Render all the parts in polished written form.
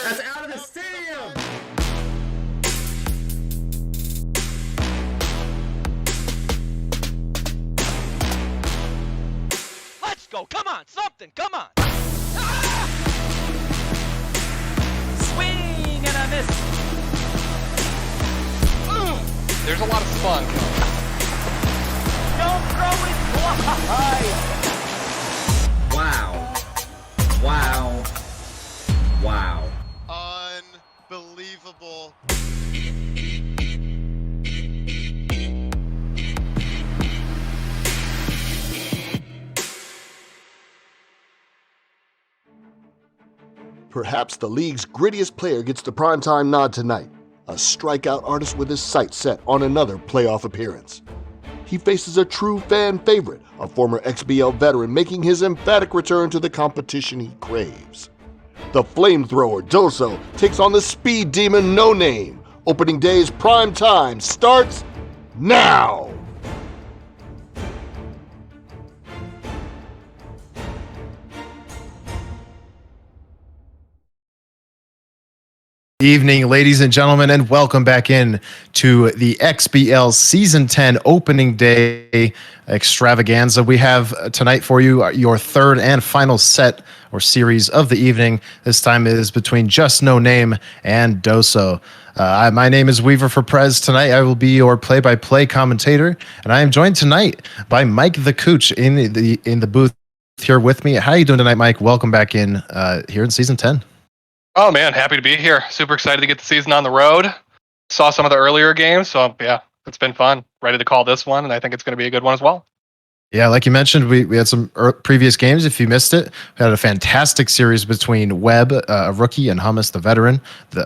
That's out of the stadium! Let's go! Come on! Something! Come on! Ah! Swing and a miss! There's a lot of fun coming. Don't throw it wide! Wow. Wow. Wow. Unbelievable. Perhaps the league's grittiest player gets the primetime nod tonight, a strikeout artist with his sights set on another playoff appearance. He faces a true fan favorite, a former XBL veteran making his emphatic return to the competition he craves. The flamethrower Doso takes on the speed demon No Name. Opening day's prime time starts now! Evening, ladies and gentlemen, and welcome back in to the XBL Season 10 Opening Day Extravaganza. We have tonight for you your third and final set or series of the evening. This time it is between JUSTxNOxNAME and Doso. My name is Weaver for Prez. Tonight I will be your play-by-play commentator, and I am joined tonight by Mike the Cooch in the booth here with me. How are you doing tonight, Mike? Welcome back in here in Season 10. Oh man, happy to be here. Super excited to get the season on the road. Saw some of the earlier games, so yeah, it's been fun. Ready to call this one, and I think it's going to be a good one as well. Yeah, like you mentioned, we had some previous games. If you missed it, we had a fantastic series between Webb, a rookie, and Hummus, the veteran.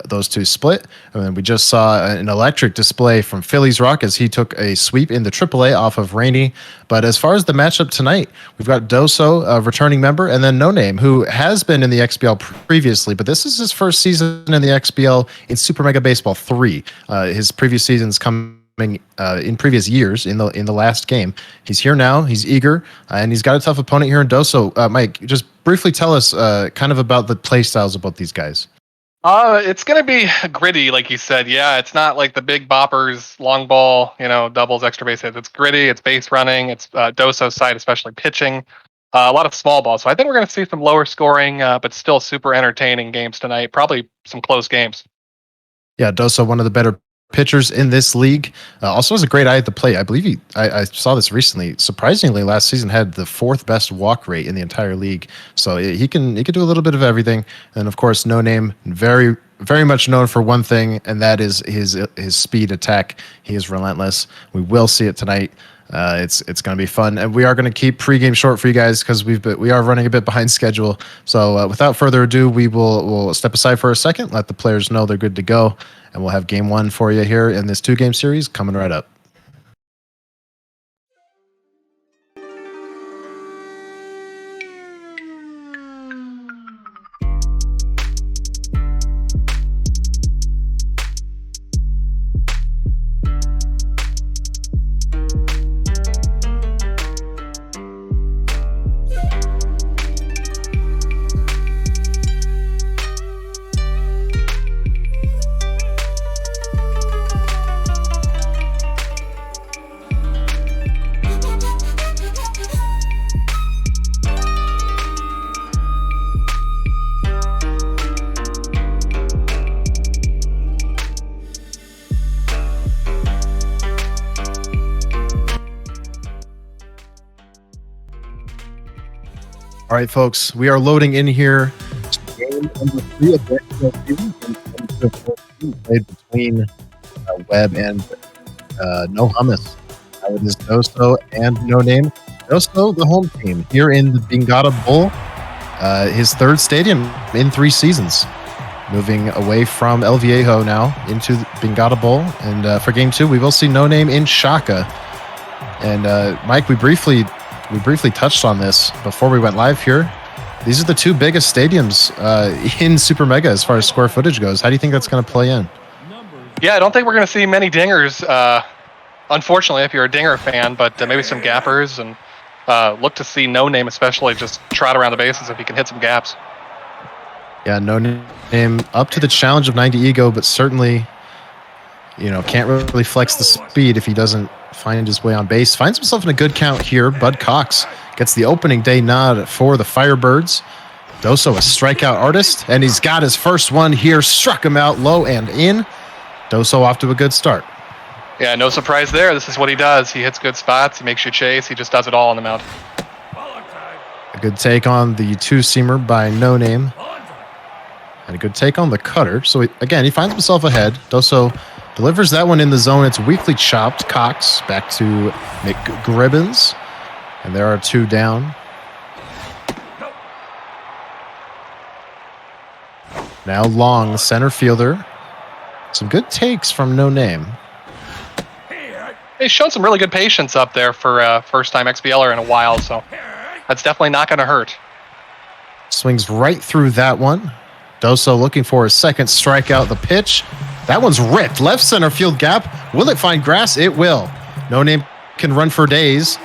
Those two split. And then we just saw an electric display from Phillies Rock as he took a sweep in the AAA off of Rainey. But as far as the matchup tonight, we've got Doso, a returning member, and then No Name, who has been in the XBL previously, but this is his first season in the XBL in Super Mega Baseball 3. His previous seasons come in previous years in the last game. He's here now. He's eager, and he's got a tough opponent here in Doso. Mike, just briefly tell us kind of about the play styles of both these guys. It's going to be gritty, like you said. Yeah, it's not like the big boppers, long ball, doubles, extra base hits. It's gritty. It's base running. It's Doso's side, especially pitching. A lot of small balls. So I think we're going to see some lower scoring, but still super entertaining games tonight. Probably some close games. Yeah, Doso, one of the better pitchers in this league, also has a great eye at the plate. I believe I saw this recently. Surprisingly, last season had the 4th best walk rate in the entire league. So he can do a little bit of everything. And of course, No Name, very very much known for one thing, and that is his speed attack. He is relentless. We will see it tonight. It's going to be fun, and we are going to keep pregame short for you guys because we are running a bit behind schedule. So without further ado, we'll step aside for a second, let the players know they're good to go, and we'll have game 1 for you here in this 2-game series coming right up. All right, folks, we are loading in here. Game number 3 of the XBL season, played between Webb and No Hummus. It is Doso and No Name. Doso, the home team, here in the Bingada Bowl, his 3rd stadium in 3 seasons. Moving away from El Viejo now into the Bingada Bowl. And for game 2, we will see No Name in Shaka. And Mike, we briefly touched on this before we went live here. These are the 2 biggest stadiums in Super Mega as far as square footage goes. How do you think that's going to play in? Yeah, I don't think we're going to see many dingers, unfortunately, if you're a dinger fan, but maybe some gappers, and look to see No Name especially just trot around the bases if he can hit some gaps. Yeah, No Name up to the challenge of 90 ego, but certainly, can't really flex the speed if he doesn't find his way on base. Finds himself in a good count here. Bud Cox gets the opening day nod for the Firebirds. Doso, a strikeout artist, and he's got his first one here. Struck him out low and in. Doso off to a good start. Yeah, no surprise there. This is what he does. He hits good spots. He makes you chase. He just does it all on the mound. A good take on the 2-seamer by No Name. And a good take on the cutter. So, again, he finds himself ahead. Doso delivers that one in the zone. It's weakly chopped. Cox back to McGribbins. And there are 2 down. Now Long, center fielder. Some good takes from No Name. He's shown some really good patience up there for a first-time XBLer in a while, so that's definitely not going to hurt. Swings right through that one. Doso looking for his second strikeout. The pitch. That one's ripped. Left center field gap. Will it find grass? It will. No Name can run for days.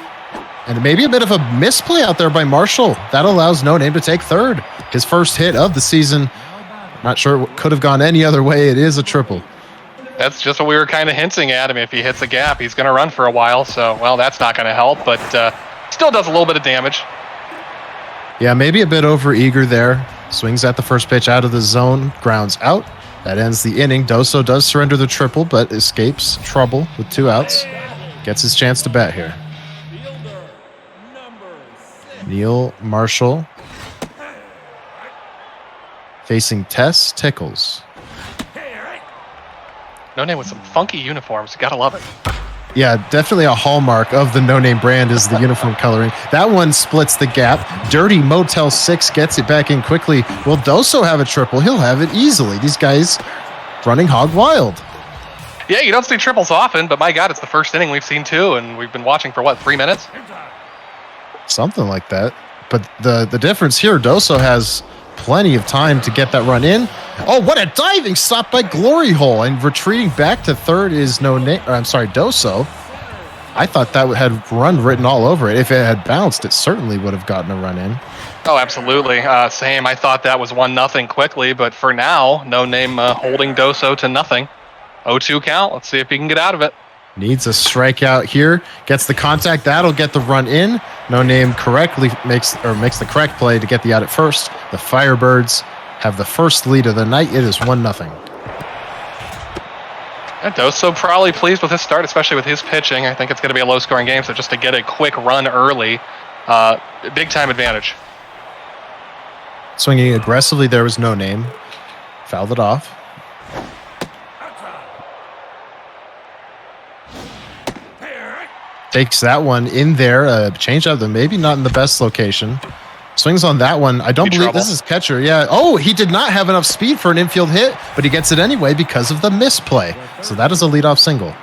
And maybe a bit of a misplay out there by Marshall. That allows No Name to take third. His first hit of the season. Not sure it could have gone any other way. It is a triple. That's just what we were kind of hinting at. I mean, if he hits a gap, he's going to run for a while. So, well, that's not going to help, but still does a little bit of damage. Yeah, maybe a bit over-eager there. Swings at the first pitch out of the zone, grounds out. That ends the inning. Doso does surrender the triple, but escapes trouble with 2 outs. Gets his chance to bat here. Neil Marshall facing Tess Tickles. No Name with some funky uniforms. You gotta love it. Yeah, definitely a hallmark of the No Name brand is the uniform coloring. That one splits the gap. Dirty Motel 6 gets it back in quickly. Will Doso have a triple? He'll have it easily. These guys running hog wild. Yeah, you don't see triples often, but my God, it's the first inning we've seen 2, and we've been watching for, what, 3 minutes? Something like that. But the difference here, Doso has plenty of time to get that run in. Oh, what a diving stop by Glory Hole. And retreating back to third is Doso. I thought that had run written all over it. If it had bounced, it certainly would have gotten a run in. Oh, absolutely. Same. I thought that was 1-0 quickly, but for now, No Name holding Doso to nothing. 0-2 count. Let's see if he can get out of it. Needs a strikeout here. Gets the contact. That'll get the run in. No Name correctly makes the correct play to get the out at first. The Firebirds have the first lead of the night. It is 1-0. And Doso probably pleased with his start, especially with his pitching. I think it's going to be a low-scoring game, so just to get a quick run early, big-time advantage. Swinging aggressively, there was No Name. Fouled it off. Takes that one in there. Change out, maybe not in the best location. Swings on that one. I don't believe this is catcher. Yeah. Oh, he did not have enough speed for an infield hit, but he gets it anyway because of the misplay. So that is a leadoff single.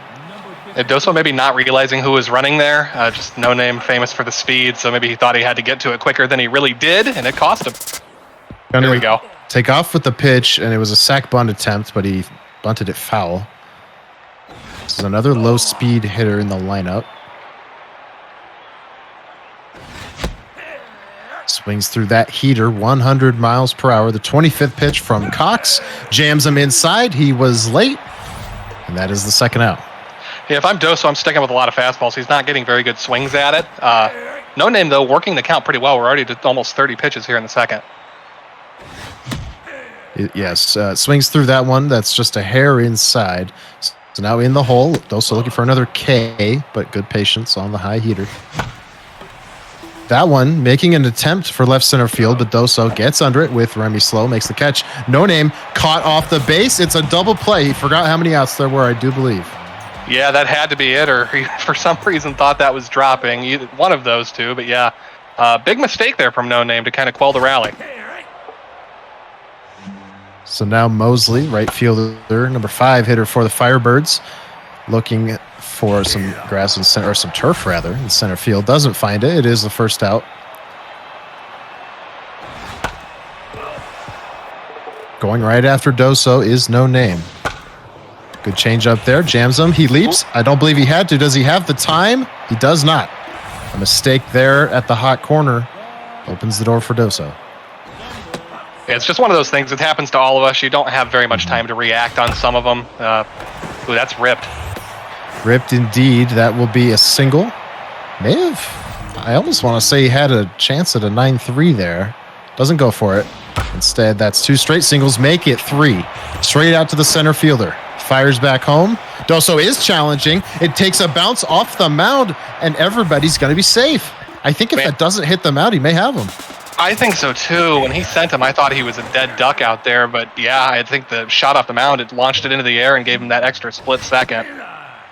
And Doso maybe not realizing who was running there. Just No Name famous for the speed, so maybe he thought he had to get to it quicker than he really did, and it cost him. There we go. Take off with the pitch, and it was a sac bunt attempt, but he bunted it foul. This is another low-speed hitter in the lineup. Swings through that heater, 100 miles per hour. The 25th pitch from Cox jams him inside. He was late, and that is the second out. Yeah, if I'm Doso, I'm sticking with a lot of fastballs. He's not getting very good swings at it. No Name, though, working the count pretty well. We're already to almost 30 pitches here in the second. Yes, swings through that one. That's just a hair inside. So now in the hole. Doso looking for another K, but good patience on the high heater. That one making an attempt for left center field, but Doso gets under it with Remy Slow, makes the catch. No Name caught off the base. It's a double play. He forgot how many outs there were, I do believe. Yeah, that had to be it, or he, for some reason, thought that was dropping. Either one of those two, but yeah. Big mistake there from No Name to kind of quell the rally. So now Mosley, right fielder, number 5 hitter for the Firebirds, looking for some grass in center, or some turf rather, in center field. Doesn't find it. It is the first out. Going right after Doso is No Name. Good change up there. Jams him. He leaps. I don't believe he had to. Does he have the time? He does not. A mistake there at the hot corner opens the door for Doso. Yeah, it's just one of those things that happens to all of us. You don't have very much time to react on some of them. Ooh, that's ripped. Ripped indeed. That will be a single. May have. I almost want to say he had a chance at a 9-3 there. Doesn't go for it. Instead, that's 2 straight singles. Make it 3. Straight out to the center fielder. Fires back home. Doso is challenging. It takes a bounce off the mound, and everybody's going to be safe. I think if that doesn't hit the mound, he may have him. I think so too. When he sent him, I thought he was a dead duck out there, but yeah, I think the shot off the mound, it launched it into the air and gave him that extra split second.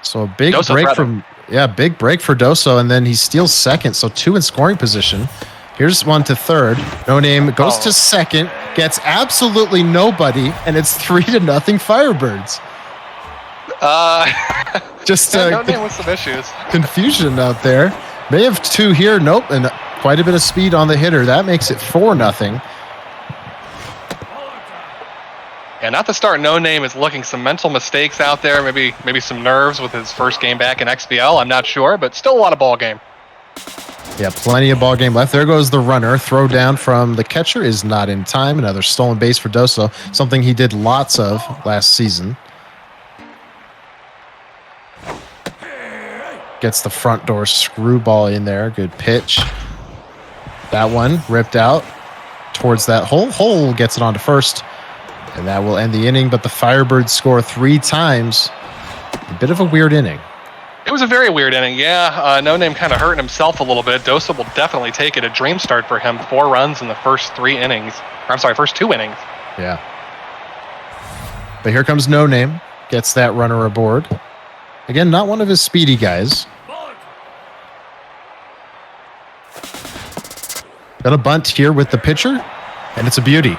So a big Doso's break brother. big break for Doso, and then he steals second, so 2 in scoring position. Here's one to third. No Name goes to second, gets absolutely nobody, and it's 3-0 Firebirds. Just No Name with some issues. Confusion out there. May have 2 here. Nope, and quite a bit of speed on the hitter. That makes it 4-0. Yeah, not to start. No Name is looking some mental mistakes out there. Maybe some nerves with his first game back in XBL. I'm not sure, but still a lot of ball game. Yeah, plenty of ball game left. There goes the runner. Throw down from the catcher is not in time. Another stolen base for Doso, something he did lots of last season. Gets the front door screwball in there. Good pitch. That one ripped out towards that hole. Hole gets it onto first, and that will end the inning. But the Firebirds score 3 times. A bit of a weird inning. It was a very weird inning, yeah. No Name kind of hurting himself a little bit. Doso will definitely take it. A dream start for him. 4 runs in the first 3 innings. Or, I'm sorry, first 2 innings. Yeah. But here comes No Name. Gets that runner aboard. Again, not one of his speedy guys. Got a bunt here with the pitcher, and it's a beauty.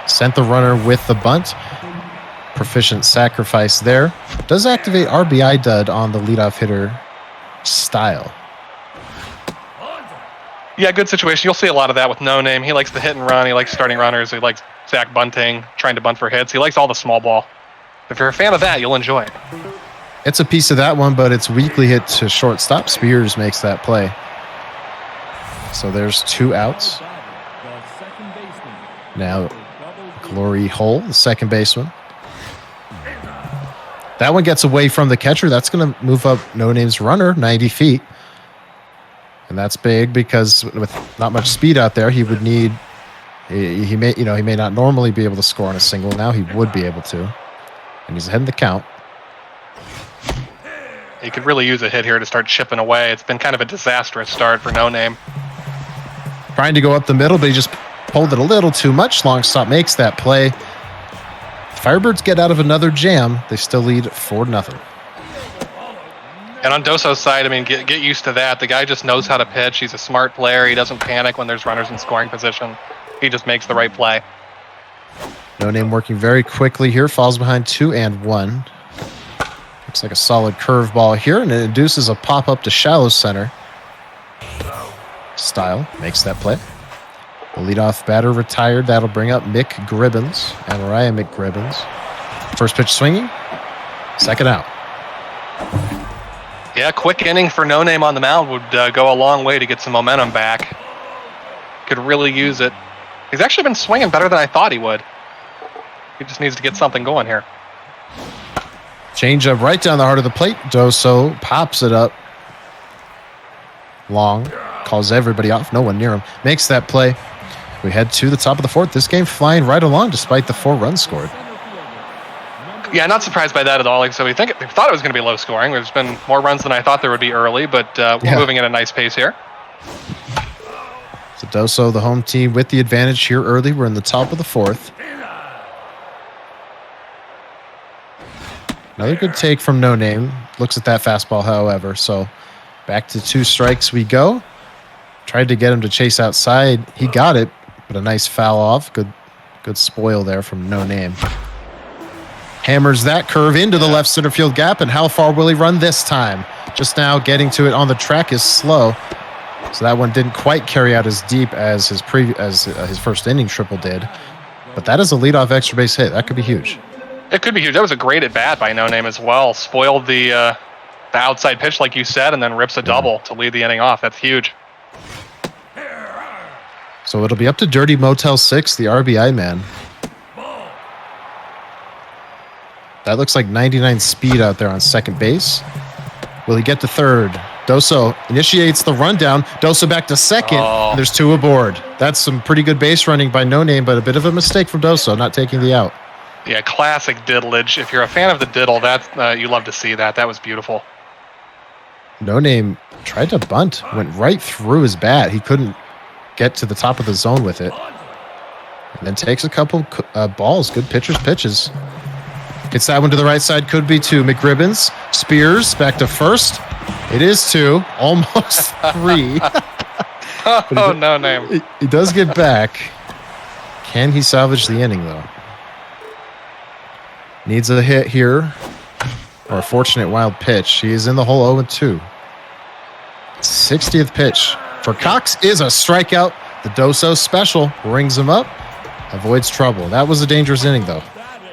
Sent the runner with the bunt. Proficient sacrifice there. Does activate RBI dud on the leadoff hitter Style. Yeah, good situation. You'll see a lot of that with No Name. He likes to hit and run. He likes starting runners. He likes sack bunting, trying to bunt for hits. He likes all the small ball. If you're a fan of that, you'll enjoy it. It's a piece of that one, but it's weakly hit to shortstop. Spears makes that play. So there's 2 outs. Now, Glory Hole, the second baseman. That one gets away from the catcher. That's going to move up No Name's runner 90 feet. And that's big because with not much speed out there, he would need. He may not normally be able to score on a single. Now he would be able to, and he's ahead in the count. He could really use a hit here to start chipping away. It's been kind of a disastrous start for No Name. Trying to go up the middle, but he just pulled it a little too much. Long stop makes that play. Firebirds get out of another jam. They still lead 4-0. And on Doso's side, I mean, get used to that. The guy just knows how to pitch. He's a smart player. He doesn't panic when there's runners in scoring position. He just makes the right play. No Name working very quickly here. Falls behind 2-1. Looks like a solid curveball here, and it induces a pop-up to shallow center. Style makes that play. The leadoff batter retired. That'll bring up Mick Gribbins, Amariah McGribbins. First pitch swinging. Second out. Yeah, quick inning for No Name on the mound would go a long way to get some momentum back. Could really use it. He's actually been swinging better than I thought he would. He just needs to get something going here. Change up right down the heart of the plate. Doso pops it up. Long. Calls everybody off. No one near him. Makes that play. We head to the top of the 4th. This game flying right along despite the 4 runs scored. Yeah, not surprised by that at all. Like, so we thought it was going to be low scoring. There's been more runs than I thought there would be early, but we're moving at a nice pace here. So Doso, the home team, with the advantage here early. We're in the top of the 4th. Another good take from No Name. Looks at that fastball, however. So back to 2 strikes we go. Tried to get him to chase outside. He got it, but a nice foul off. Good spoil there from No Name. Hammers that curve into the left center field gap, and how far will he run this time? Just now getting to it on the track is slow. So that one didn't quite carry out as deep as his first inning triple did. But that is a leadoff extra base hit. That could be huge. It could be huge. That was a great at bat by No Name as well. Spoiled the outside pitch, like you said, and then rips a double to lead the inning off. That's huge. So it'll be up to Dirty Motel 6, the RBI man. That looks like 99 speed out there on second base. Will he get to third? Doso initiates the rundown. Doso back to second. Oh. There's 2 aboard. That's some pretty good base running by No Name, but a bit of a mistake from Doso, not taking the out. Yeah, classic diddlage. If you're a fan of the diddle, that's you love to see that. That was beautiful. No Name tried to bunt, went right through his bat. He couldn't get to the top of the zone with it. And then takes a couple balls. Good pitcher's pitches. Gets that one to the right side. Could be 2. McGribbins. Spears back to first. It is 2. Almost 3. Oh, No Name. He does get back. Can he salvage the inning, though? Needs a hit here. Or a fortunate wild pitch. He is in the hole 0-2. 60th pitch for Cox is a strikeout. The Doso special rings him up. Avoids trouble. That was a dangerous inning, though.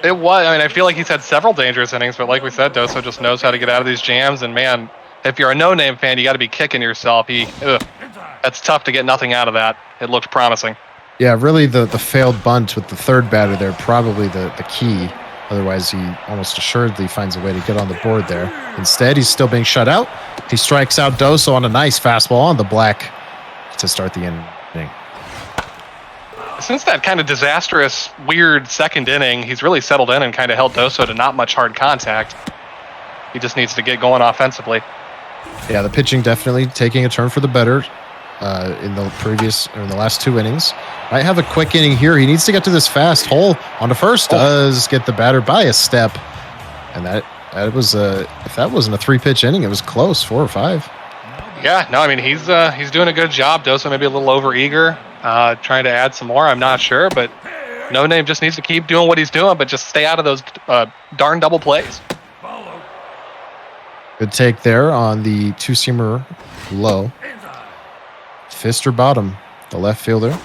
It was. I mean, I feel like he's had several dangerous innings, but like we said, Doso just knows how to get out of these jams. And man, if you're a No Name fan, you got to be kicking yourself. That's tough to get nothing out of that. It looked promising. Yeah, really the failed bunt with the third batter there, probably the key. Otherwise, he almost assuredly finds a way to get on the board there. Instead, he's still being shut out. He strikes out Doso on a nice fastball on the black to start the inning. Since that kind of disastrous, weird second inning, he's really settled in and kind of held Doso to not much hard contact. He just needs to get going offensively. Yeah, the pitching definitely taking a turn for the better in the last 2 innings. Might have a quick inning here. He needs to get to this fast hole on the first. Does get the batter by a step, and that was if that wasn't a 3-pitch inning, it was close, 4 or 5. Yeah, no, I mean he's doing a good job. Doso maybe a little overeager, trying to add some more. I'm not sure, but No Name just needs to keep doing what he's doing, but just stay out of those darn double plays. Good take there on the 2-seamer low. Fist or bottom, the left fielder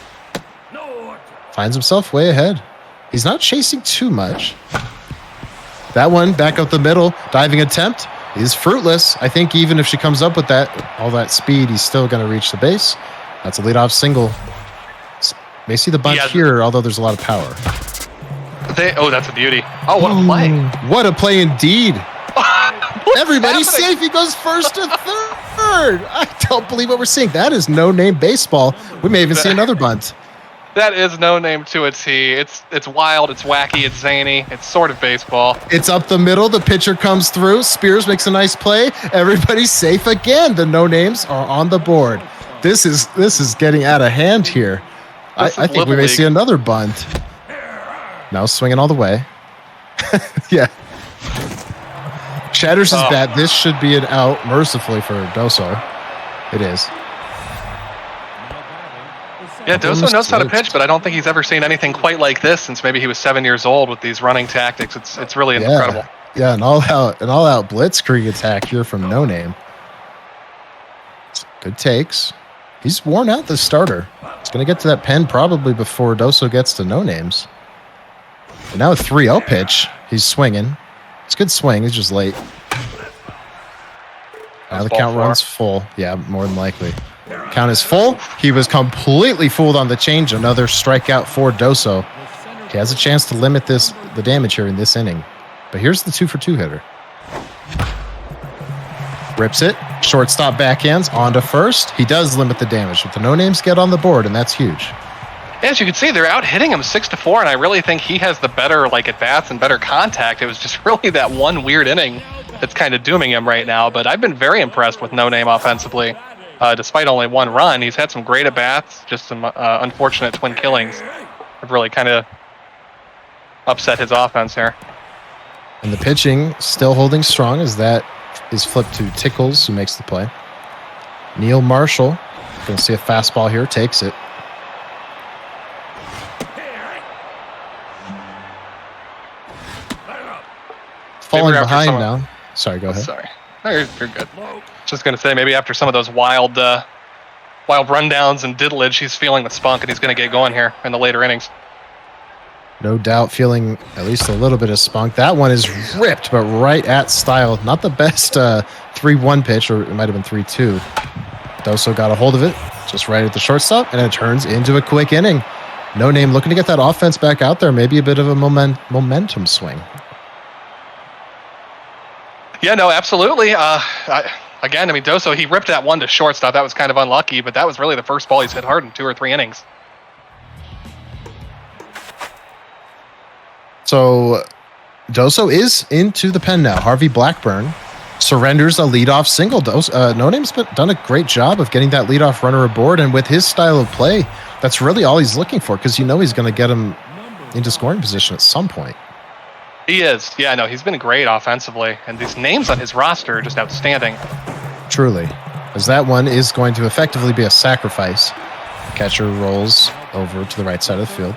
finds himself way ahead. He's not chasing too much. That one back up the middle, diving attempt is fruitless. I think even if she comes up with all that speed, he's still going to reach the base. That's a leadoff single. May see the bunt here, although there's a lot of power. That's a beauty. Oh, what a play. What a play indeed. Everybody's safe. He goes first to third. I don't believe what we're seeing. That is No Name baseball. We may even see another bunt. That is No Name to a T. It's wild, it's wacky, it's zany, it's sort of baseball. It's up the middle. The pitcher comes through. Spears makes a nice play. Everybody's safe again. The No Names are on the board. This is getting out of hand here. I think we may see another bunt. Now swinging all the way. Yeah. Shatters his bat. This should be an out, mercifully for Doso. It is. Yeah, Doso knows how to pitch, but I don't think he's ever seen anything quite like this since maybe he was 7 years old with these running tactics. It's really incredible. Yeah, an all-out blitzkrieg attack here from No Name. Good takes. He's worn out the starter. He's going to get to that pen probably before Doso gets to No Names. And now a 3-0 pitch. He's swinging. It's a good swing. He's just late. Now the count runs full. Yeah, more than likely. Count is full. He was completely fooled on the change. Another strikeout for Doso. He has a chance to limit the damage here in this inning. But here's the 2-for-2 hitter. Rips it. Shortstop backhands onto first. He does limit the damage. But the No Names get on the board, and that's huge. As you can see, they're out hitting him 6-4, and I really think he has the better at-bats and better contact. It was just really that one weird inning that's kind of dooming him right now. But I've been very impressed with No Name offensively. Despite only 1 run, he's had some great at-bats, just some unfortunate twin killings have really kind of upset his offense here. And the pitching still holding strong as that is flipped to Tickles, who makes the play. Neil Marshall, going to see a fastball here, takes it. Falling behind now. Sorry, go ahead. Sorry. No, you're good. Just going to say, maybe after some of those wild rundowns and diddlage, he's feeling the spunk, and he's going to get going here in the later innings. No doubt feeling at least a little bit of spunk. That one is ripped, but right at style. Not the best 3-1 pitch, or it might have been 3-2. Doso got a hold of it, just right at the shortstop, and it turns into a quick inning. No Name looking to get that offense back out there. Maybe a bit of a momentum swing. Yeah, no, absolutely. Again, I mean, Doso, he ripped that one to shortstop. That was kind of unlucky, but that was really the first ball he's hit hard in 2 or 3 innings. So Doso is into the pen now. Harvey Blackburn surrenders a leadoff single. No Name's done a great job of getting that leadoff runner aboard, and with his style of play, that's really all he's looking for, because he's going to get him into scoring position at some point. He is. Yeah, no, he's been great offensively, and these names on his roster are just outstanding. Truly. As that one is going to effectively be a sacrifice. Catcher rolls over to the right side of the field.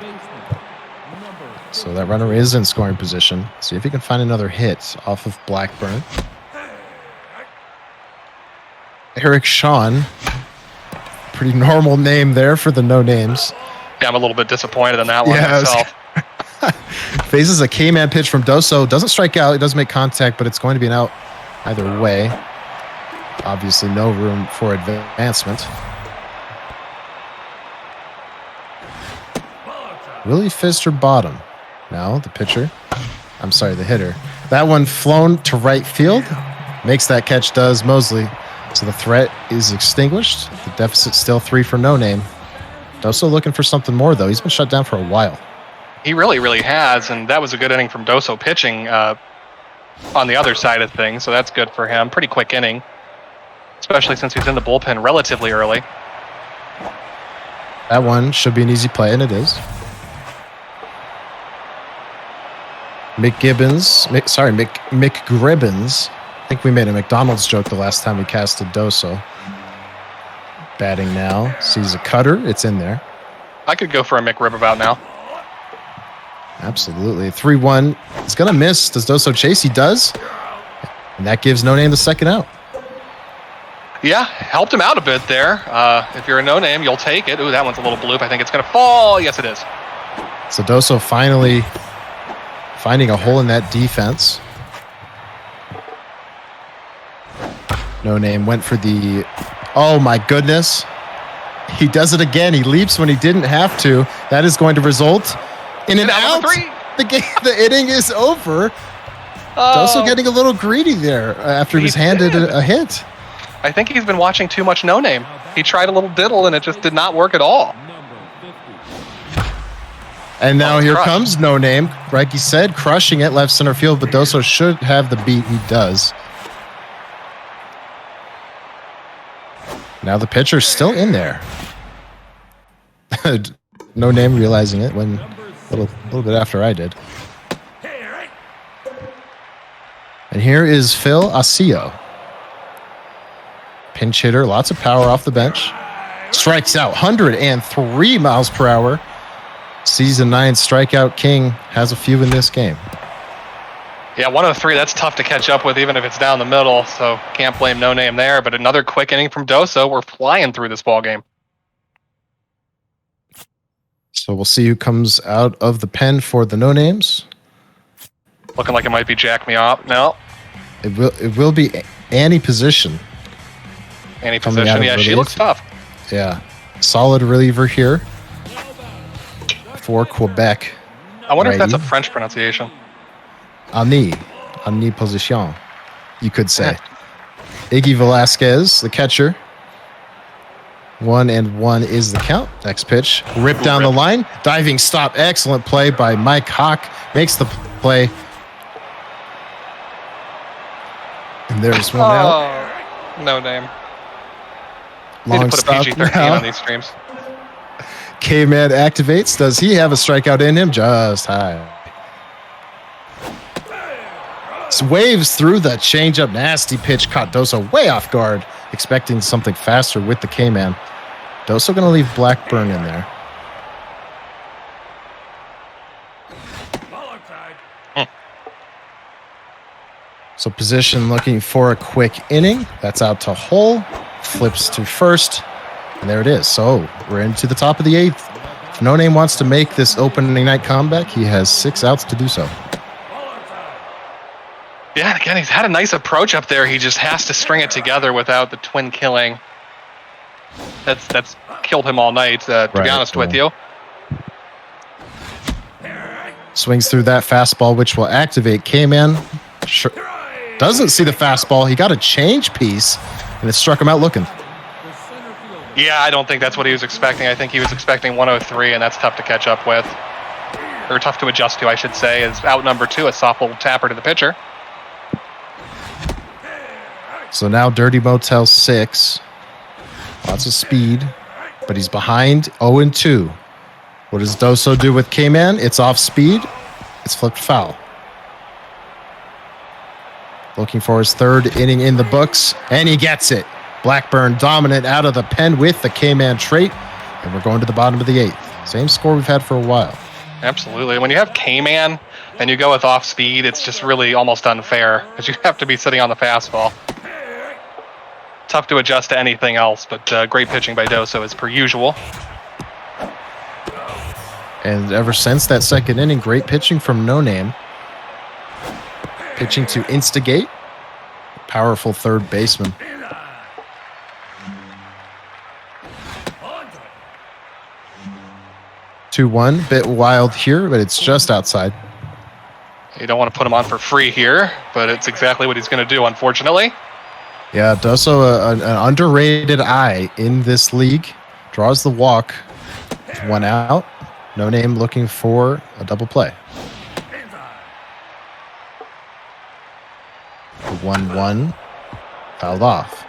So that runner is in scoring position. See if he can find another hit off of Blackburn. Eric Sean. Pretty normal name there for the No Names. Yeah, I'm a little bit disappointed in that one myself. Faces a K-man pitch from Doso. Doesn't strike out. It does make contact, but it's going to be an out either way. Obviously, no room for advancement. Willie Fister bottom. Now the pitcher. I'm sorry, the hitter. That one flown to right field. Makes that catch, does Mosley. So the threat is extinguished. The deficit still 3 for No Name. Doso looking for something more, though. He's been shut down for a while. He really, really has, and that was a good inning from Doso pitching on the other side of things, so that's good for him. Pretty quick inning, especially since he's in the bullpen relatively early. That one should be an easy play, and it is. Mick Gribbins. I think we made a McDonald's joke the last time we casted Doso. Batting now. Sees a cutter. It's in there. I could go for a McRib about now. Absolutely. 3-1. It's going to miss. Does Doso chase? He does. And that gives No Name the second out. Yeah, helped him out a bit there. If you're a No Name, you'll take it. Ooh, that one's a little bloop. I think it's going to fall. Yes, it is. So Doso finally finding a hole in that defense. No Name went for the... Oh, my goodness. He does it again. He leaps when he didn't have to. That is going to result in an out. The inning is over. Doso getting a little greedy there after he was handed a hit. I think he's been watching too much No Name. He tried a little diddle, and it just did not work at all. And now here comes No Name. Like he said, crushing it left center field, but Doso should have the beat. He does. Now the pitcher's still in there. No Name realizing it when a little bit after I did. And here is Phil Asio. Pinch hitter, lots of power off the bench. Strikes out 103 miles per hour. Season 9 strikeout king has a few in this game. Yeah, 103, that's tough to catch up with even if it's down the middle, so can't blame No Name there. But another quick inning from Doso. We're flying through this ball game. So we'll see who comes out of the pen for the No Names. Looking like it might be Jack Me Up. No. It will be Annie Position. Any position, yeah, she looks tough. Yeah. Solid reliever here for Quebec. I wonder if that's a French pronunciation. Annie Position, you could say. Iggy Velasquez, the catcher. 1-1 is the count. Next pitch, rip down the line. Diving stop, excellent play by Mike Hawk. Makes the play. And there's one out. No Name. Long Need to put a PG-13 now. on these streams. K-Man activates. Does he have a strikeout in him? Just high. Waves through the changeup. Nasty pitch. Caught Doso way off guard. Expecting something faster with the K-Man. Doso going to leave Blackburn in there. So position looking for a quick inning. That's out to Hole. Flips to first. And there it is. So we're into the top of the 8th. If No Name wants to make this opening night comeback, he has 6 outs to do so. Yeah, and again, he's had a nice approach up there. He just has to string it together without the twin killing. That's killed him all night, to be honest with you. Swings through that fastball, which will activate K-Man. Sure. Doesn't see the fastball. He got a change piece, and it struck him out looking. Yeah, I don't think that's what he was expecting. I think he was expecting 103, and that's tough to catch up with. Or tough to adjust to, I should say, is out number 2, a soft little tapper to the pitcher. So now Dirty Motel 6. Lots of speed, but he's behind 0-2. What does Doso do with K-Man? It's off speed. It's flipped foul. Looking for his 3rd inning in the books, and he gets it. Blackburn dominant out of the pen with the K-Man trait, and we're going to the bottom of the 8th. Same score we've had for a while. Absolutely. When you have K-Man and you go with off speed, it's just really almost unfair because you have to be sitting on the fastball. Tough to adjust to anything else, but great pitching by Doso as per usual. And ever since that 2nd inning, great pitching from No Name. Pitching to instigate. Powerful 3rd baseman. 2-1. Bit wild here, but it's just outside. You don't want to put him on for free here, but it's exactly what he's going to do, unfortunately. Yeah, Doso, an underrated eye in this league. Draws the walk. 1 out. No name looking for a double play. 1-1. Fouled off.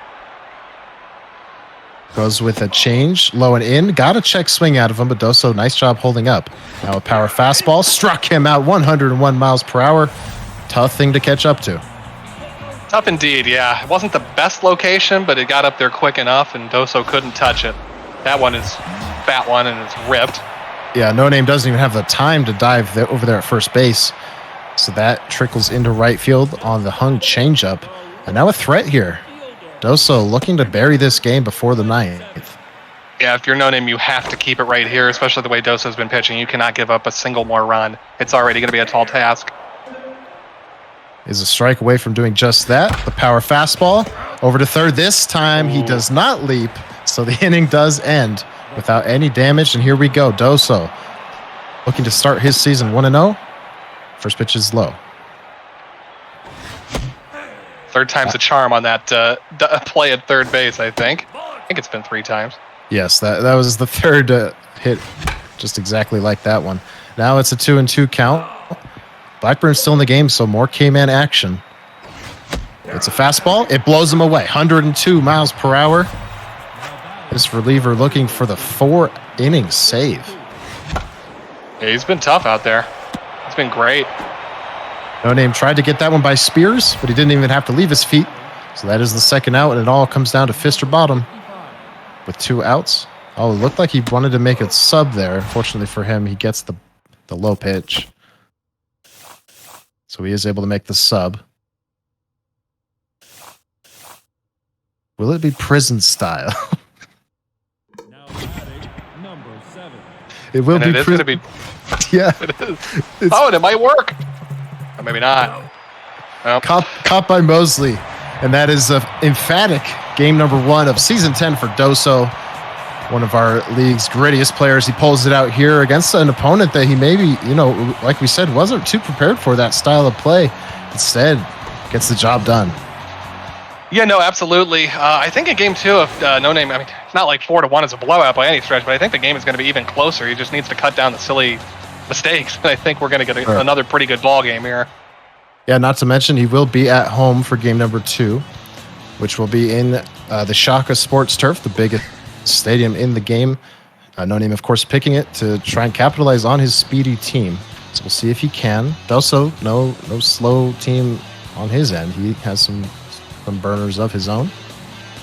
Goes with a change. Low and in. Got a check swing out of him, but Doso, nice job holding up. Now a power fastball. Struck him out 101 miles per hour. Tough thing to catch up to. Tough indeed, yeah. It wasn't the best location, but it got up there quick enough, and Doso couldn't touch it. That one is fat one, and it's ripped. Yeah, No Name doesn't even have the time to dive over there at first base. So that trickles into right field on the hung changeup. And now a threat here. Doso looking to bury this game before the 9th. Yeah, if you're No Name, you have to keep it right here, especially the way Doso's been pitching. You cannot give up a single more run. It's already going to be a tall task. Is a strike away from doing just that. The power fastball over to third. This time he does not leap, so the inning does end without any damage. And here we go. Doso looking to start his season 1-0. First pitch is low. Third time's a charm on that play at third base, I think. I think it's been 3 times. Yes, that was the third hit, just exactly like that one. Now it's a 2-2 count. Blackburn's still in the game, so more K-Man action. It's a fastball. It blows him away. 102 miles per hour. This reliever looking for the 4-inning save. Yeah, he's been tough out there. It's been great. No Name tried to get that one by Spears, but he didn't even have to leave his feet. So that is the second out, and it all comes down to fist or bottom with 2 outs. Oh, it looked like he wanted to make a sub there. Unfortunately for him, he gets the low pitch. So he is able to make the sub. Will it be prison style? It will And be it is going to be... Yeah. It is. Oh, and it might work. Or maybe not. Well, Caught by Mosley. And that is an emphatic game number 1 of season 10 for Doso. One of our league's grittiest players. He pulls it out here against an opponent that he maybe, like we said, wasn't too prepared for that style of play. Instead, gets the job done. yeah, no, absolutely. I think in game 2 of No Name, I mean, it's not like 4-1 is a blowout by any stretch, but I think the game is going to be even closer. He just needs to cut down the silly mistakes. And I think we're going to get another pretty good ball game here. Yeah, not to mention he will be at home for game number 2, which will be in the Shaka Sports Turf, the biggest stadium in the game. No Name, of course, picking it to try and capitalize on his speedy team. So we'll see if he can. Also, no slow team on his end. He has some burners of his own.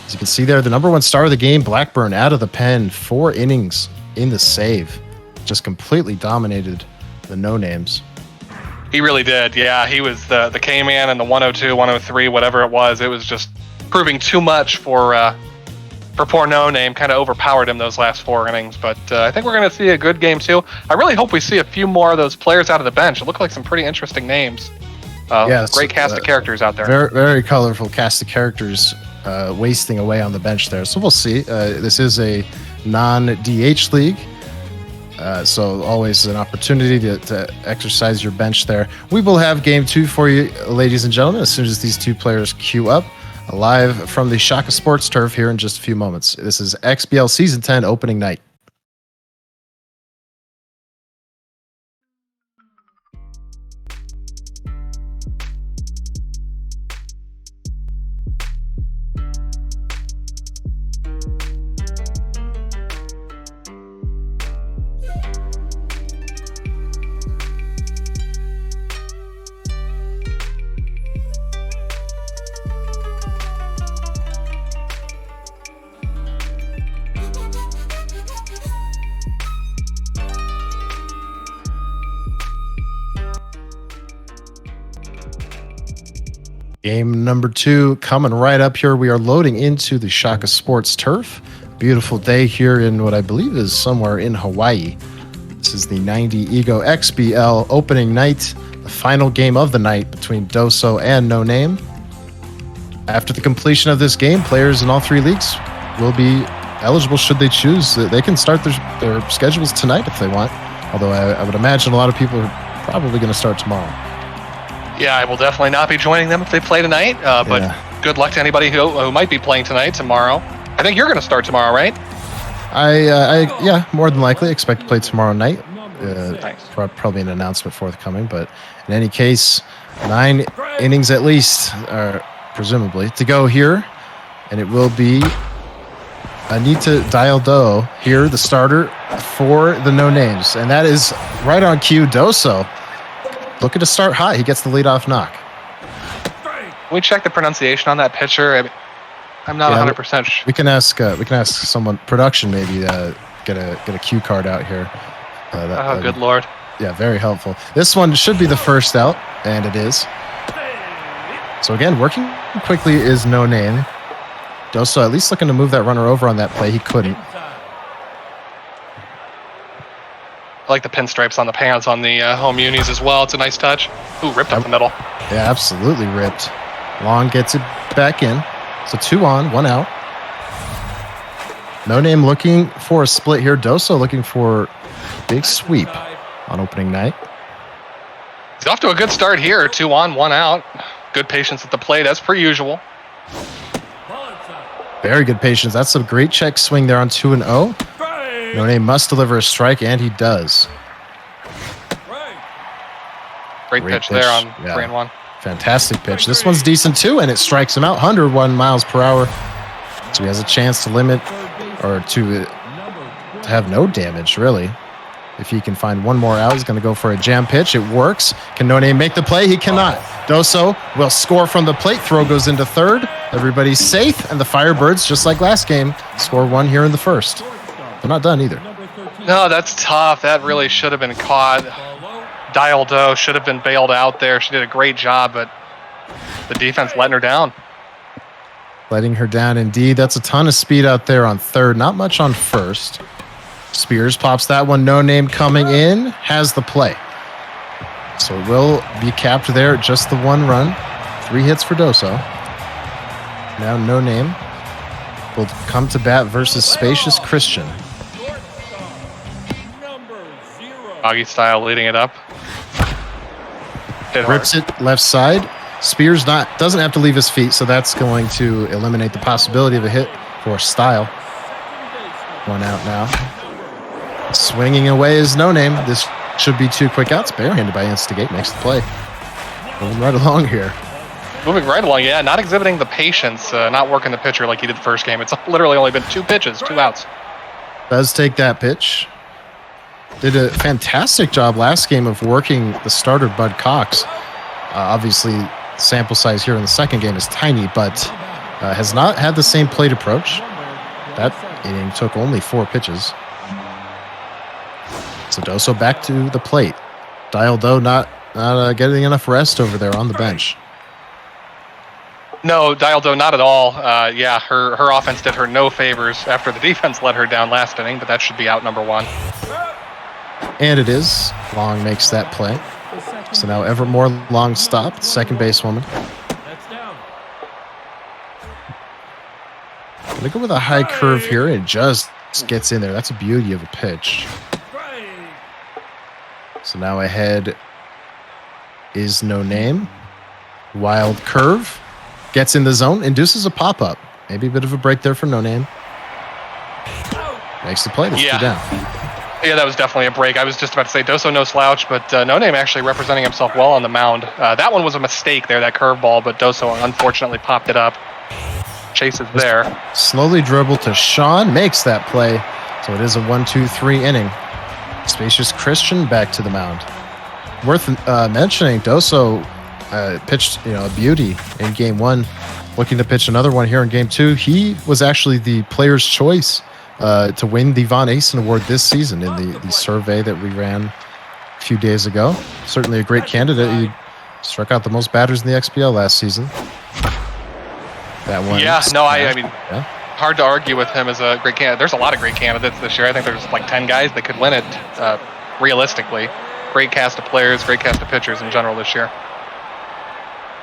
As you can see there, the number 1 star of the game, Blackburn, out of the pen, 4 innings in the save. Just completely dominated the No Names. He really did. Yeah, he was the K-Man and the 102, 103, whatever it was. It was just proving too much for poor No Name. Kind of overpowered him those last 4 innings. But I think we're going to see a good game, too. I really hope we see a few more of those players out of the bench. It looked like some pretty interesting names. Great cast of characters out there. Very, very colorful cast of characters wasting away on the bench there. So we'll see. This is a non-DH league. So always an opportunity to exercise your bench there. We will have game 2 for you, ladies and gentlemen, as soon as these 2 players queue up. Live from the Shaka Sports Turf here in just a few moments. This is XBL Season 10 opening night. Game number 2 coming right up here. We are loading into the Shaka Sports Turf. Beautiful day here in what I believe is somewhere in Hawaii. This is the 90 Ego XBL opening night, the final game of the night between Doso and No Name. After the completion of this game, players in all 3 leagues will be eligible should they choose. They can start their schedules tonight if they want. Although I would imagine a lot of people are probably going to start tomorrow. Yeah, I will definitely not be joining them if they play tonight. But good luck to anybody who might be playing tonight, tomorrow. I think you're going to start tomorrow, right? Yeah, more than likely expect to play tomorrow night. Nice. Probably an announcement forthcoming, but in any case, 9 innings at least, presumably, to go here, and it will be Anita Dialdo here, the starter for the No Names, and that is right on cue. Doso looking to start hot. He gets the leadoff knock. Can we check the pronunciation on that pitcher? I'm not 100% sure. We can ask someone, production maybe, get a cue card out here. Good lord. Yeah, very helpful. This one should be the first out, and it is. So again, working quickly is No Name. Doso at least looking to move that runner over on that play. He couldn't. I like the pinstripes on the pants on the home unis as well. It's a nice touch. Ooh, ripped up the middle. Yeah, absolutely ripped. Long gets it back in. So 2 on, 1 out. No Name looking for a split here. Doso looking for big sweep on opening night. He's off to a good start here. 2 on, 1 out. Good patience at the plate as per usual. Very good patience. That's a great check swing there on 2-0. No Name must deliver a strike, and he does. Great pitch there on 3-1. Fantastic pitch. This one's decent too, and it strikes him out. 101 miles per hour. So he has a chance to limit, or to have no damage, really. If he can find one more out, he's going to go for a jam pitch. It works. Can No Name make the play? He cannot. Doso will score from the plate. Throw goes into third. Everybody's safe, and the Firebirds, just like last game, score 1 here in the first. They're not done either. No, that's tough. That really should have been caught. Dialdo should have been bailed out there. She did a great job, but the defense letting her down. Letting her down indeed. That's a ton of speed out there on third. Not much on first. Spears pops that one. No Name coming in. Has the play. So it will be capped there. Just the 1 run. 3 hits for Doso. Now No Name will come to bat versus Spacious Christian. Doggy style leading it up. Rips it left side. Spears doesn't have to leave his feet, so that's going to eliminate the possibility of a hit for Style. 1 out now. Swinging away is No Name. This should be 2 quick outs. Barehanded by Instigate makes the play. Moving right along here. Moving right along, yeah. Not exhibiting the patience, not working the pitcher like he did the first game. It's literally only been 2 pitches, 2 outs. Does take that pitch. Did a fantastic job last game of working the starter, Bud Cox. Obviously, sample size here in the second game is tiny, but has not had the same plate approach. That inning took only 4 pitches. So Doso back to the plate. Dialdo not getting enough rest over there on the bench. No, Dialdo, not at all. Yeah, her offense did her no favors after the defense let her down last inning, but that should be out number 1. And it is. Long makes that play. So now Evermore Long stopped, second basewoman. Gonna go with a high curve here. It just gets in there. That's a beauty of a pitch. So now ahead is No Name. Wild curve. Gets in the zone. Induces a pop-up. Maybe a bit of a break there for No Name. Makes the play. That's 2 down. Yeah, that was definitely a break. I was just about to say Doso no slouch, but No Name actually representing himself well on the mound. That one was a mistake there, that curveball, but Doso unfortunately popped it up. Chase is there. Slowly dribble to Sean. Makes that play. So it is a 1-2-3 inning. Spacious Christian back to the mound. Worth mentioning, Doso pitched a beauty in game 1. Looking to pitch another one here in game 2. He was actually the player's choice to win the Von Asen Award this season in the survey that we ran a few days ago. Certainly a great candidate. He struck out the most batters in the XBL last season. That one. Yeah, no, I mean, hard to argue with him as a great candidate. There's a lot of great candidates this year. I think there's like 10 guys that could win it realistically. Great cast of players, great cast of pitchers in general this year.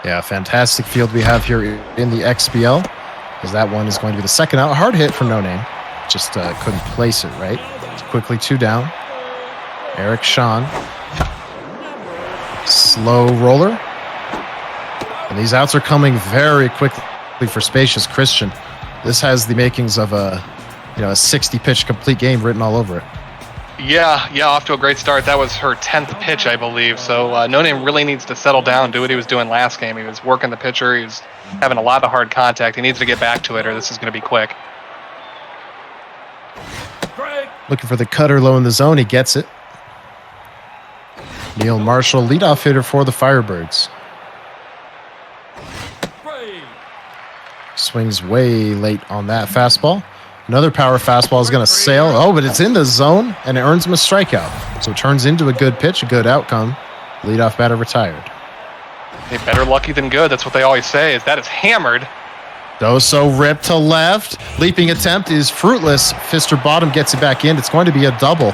Yeah, fantastic field we have here in the XBL. Because that one is going to be the second out. A hard hit for No Name. Just couldn't place it right. It's quickly 2 down. Eric Sean. Slow roller. And these outs are coming very quickly for Spacious Christian. This has the makings of a 60 pitch complete game written all over it. Yeah, off to a great start. That was her 10th pitch, I believe. So No Name really needs to settle down, do what he was doing last game. He was working the pitcher. He was having a lot of hard contact. He needs to get back to it, or this is going to be quick. Looking for the cutter low in the zone. He gets it. Neil Marshall, leadoff hitter for the Firebirds. Swings way late on that fastball. Another power fastball is going to sail. Oh, but it's in the zone, and it earns him a strikeout. So it turns into a good pitch, a good outcome. Leadoff batter retired. Hey, better lucky than good. That's what they always say. Is that is hammered. Doso ripped to left. Leaping attempt is fruitless. Fister bottom gets it back in. It's going to be a double.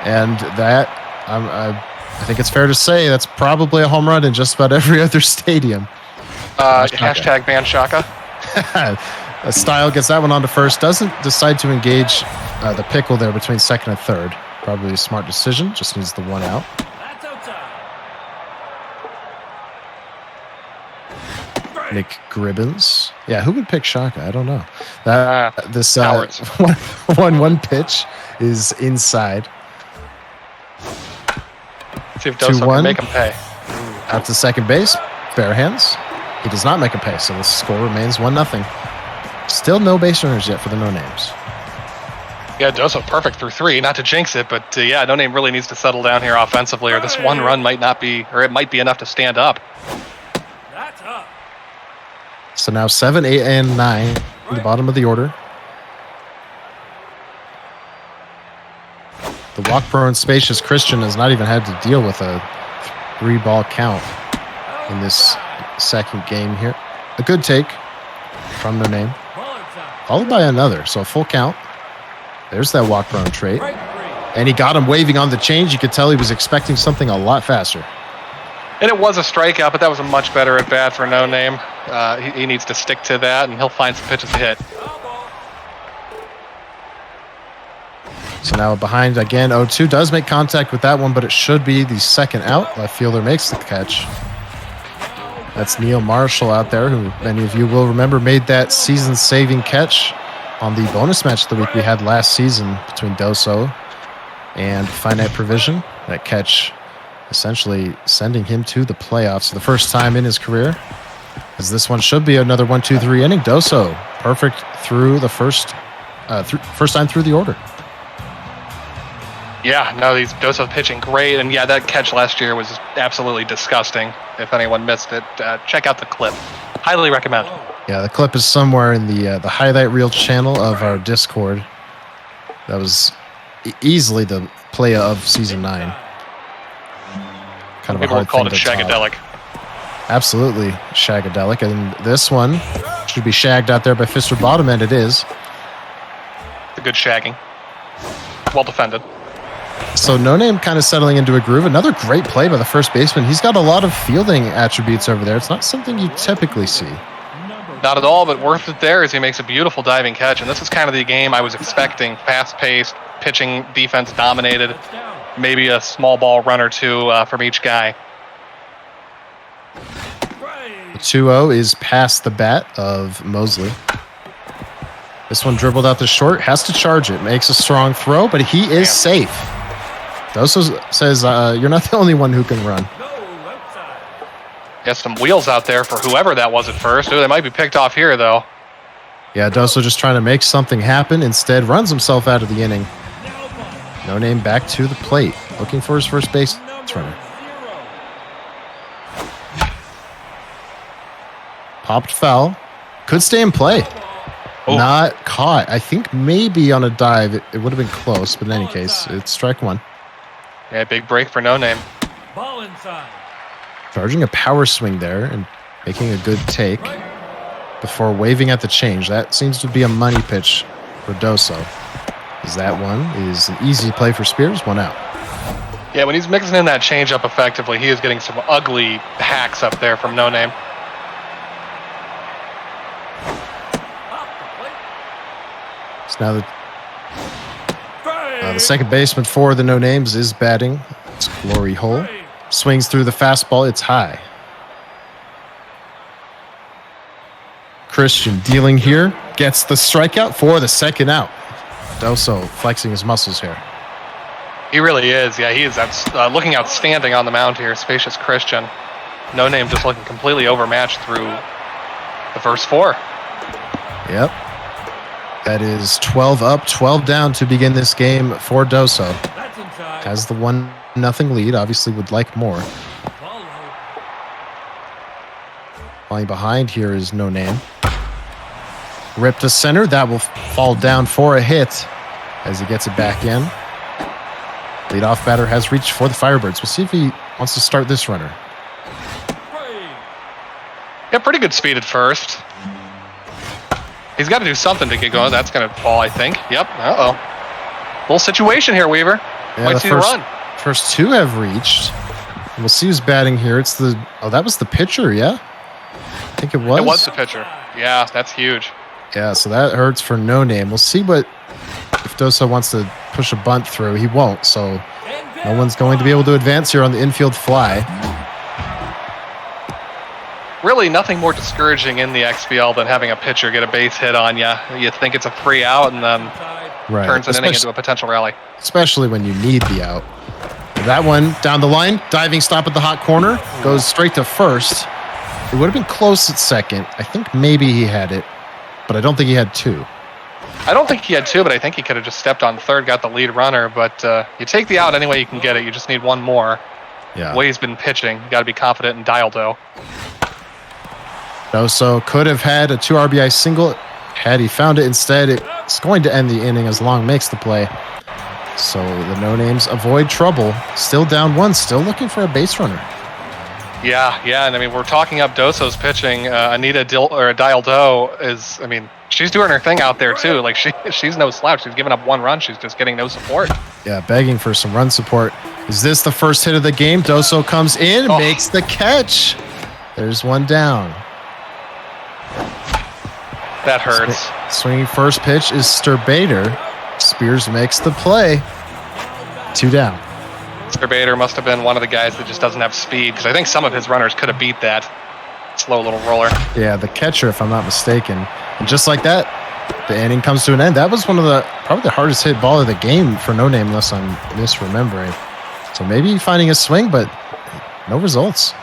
And that, I think it's fair to say, that's probably a home run in just about every other stadium. Hashtag ban Shaka. Style gets that one onto first. Doesn't decide to engage the pickle there between second and third. Probably a smart decision. Just needs the one out. Nick Gribbins. Yeah, who would pick Shaka? I don't know. This one pitch is inside. See if Doso can make him pay. Out to second base. Bare hands. He does not make a pay, so the score remains 1-0. Still no base runners yet for the No Names. Yeah, Doso perfect through 3. Not to jinx it, but No Name really needs to settle down here offensively, or this one run might not be, or it might be enough to stand up. That's up. So now 7, 8, and 9 at the bottom of the order. The walk-prone Spacious Christian has not even had to deal with a 3-ball count in this second game here. A good take from No Name, followed by another, so a full count. There's that walk-prone trait. And he got him waving on the change. You could tell he was expecting something a lot faster. And it was a strikeout, but that was a much better at-bat for No Name. He needs to stick to that, and he'll find some pitches to hit. So now behind again, 0-2 does make contact with that one, but it should be the second out. Left fielder makes the catch. That's Neil Marshall out there, who many of you will remember made that season-saving catch on the bonus match of the week we had last season between Doso and Finite Provision. That catch essentially sending him to the playoffs for the first time in his career, as this one should be another 1-2-3 inning. Doso perfect through the first time through the order. Yeah, no, these Doso pitching great, and yeah, that catch last year was just absolutely disgusting. If anyone missed it, check out the clip. Highly recommend. Yeah, the clip is somewhere in the highlight reel channel of our Discord. That was easily the play of season 9. Kind of People a would hard call thing it to shagadelic. top. Absolutely shagadelic, and this one should be shagged out there by Fister bottom, and it is. It's a good shagging. Well defended. So No Name kind of settling into a groove. Another great play by the first baseman. He's got a lot of fielding attributes over there. It's not something you typically see. Not at all, but worth it there as he makes a beautiful diving catch. And this is kind of the game I was expecting. Fast-paced, pitching, defense dominated. Maybe a small ball run or two from each guy. The 2-0 is past the bat of Mosley. This one dribbled out the short. Has to charge it. Makes a strong throw, but he is safe. Doso says, you're not the only one who can run. Got some wheels out there for whoever that was at first. Ooh, they might be picked off here, though. Yeah, Doso just trying to make something happen. Instead, runs himself out of the inning. No Name back to the plate, looking for his first base runner. Popped foul. Could stay in play. Oh. Not caught. I think maybe on a dive. It would have been close, but in any case, it's strike one. Yeah, big break for No Name. Ball inside. Charging a power swing there and making a good take before waving at the change. That seems to be a money pitch for Doso. As that one is an easy play for Spears, one out. Yeah, when he's mixing in that changeup effectively, he is getting some ugly hacks up there from No Name. So now The second baseman for the No Names is batting. It's Glory Hole. Swings through the fastball. It's high. Christian dealing here. Gets the strikeout for the second out. Doso flexing his muscles here. He really is. Yeah, he is looking outstanding on the mound here. Spacious Christian. No Name just looking completely overmatched through the first 4. Yep. That is 12 up, 12 down to begin this game for Doso. Has the 1-0 lead. Obviously would like more. Falling behind here is No Name. Rip to center. That will fall down for a hit as he gets it back in. Leadoff batter has reached for the Firebirds. We'll see if he wants to start this runner. Yeah, pretty good speed at first. He's got to do something to get going. That's going to fall, I think. Yep. Uh-oh. Little situation here, Weaver. Yeah, Might see the run. First 2 have reached. We'll see who's batting here. It's the... Oh, that was the pitcher, yeah? I think it was. It was the pitcher. Yeah, that's huge. Yeah, so that hurts for No Name. We'll see what... If Doso wants to push a bunt through, he won't. So no one's going to be able to advance here on the infield fly. Really nothing more discouraging in the XBL than having a pitcher get a base hit on you. You think it's a 3 out and then turns an inning into a potential rally. Especially when you need the out. That one down the line, diving stop at the hot corner, goes straight to first. It would have been close at second. I think maybe he had it, but I don't think he had 2. I don't think he had 2, but I think he could have just stepped on third, got the lead runner. But you take the out any way you can get it. You just need 1 more. Yeah. The way he's been pitching, you got to be confident in dial dough. Doso could have had a 2 RBI single had he found it. Instead, it's going to end the inning as Long makes the play. So the No Names avoid trouble. Still down 1, still looking for a base runner. Yeah, and I mean, we're talking up Doso's pitching. Anita Dial Doe is, I mean, she's doing her thing out there too. Like she's no slouch. She's giving up 1 run. She's just getting no support. Yeah, begging for some run support. Is this the first hit of the game? Doso comes in, makes the catch. There's 1 down. That hurts. Swinging first pitch is Sturbader. Spears makes the play. 2 down. Sturbader must have been one of the guys that just doesn't have speed, because I think some of his runners could have beat that slow little roller. Yeah, the catcher, if I'm not mistaken. And just like that, the inning comes to an end. That was one of probably the hardest hit ball of the game for No Name, unless I'm misremembering. So maybe finding a swing, but no results.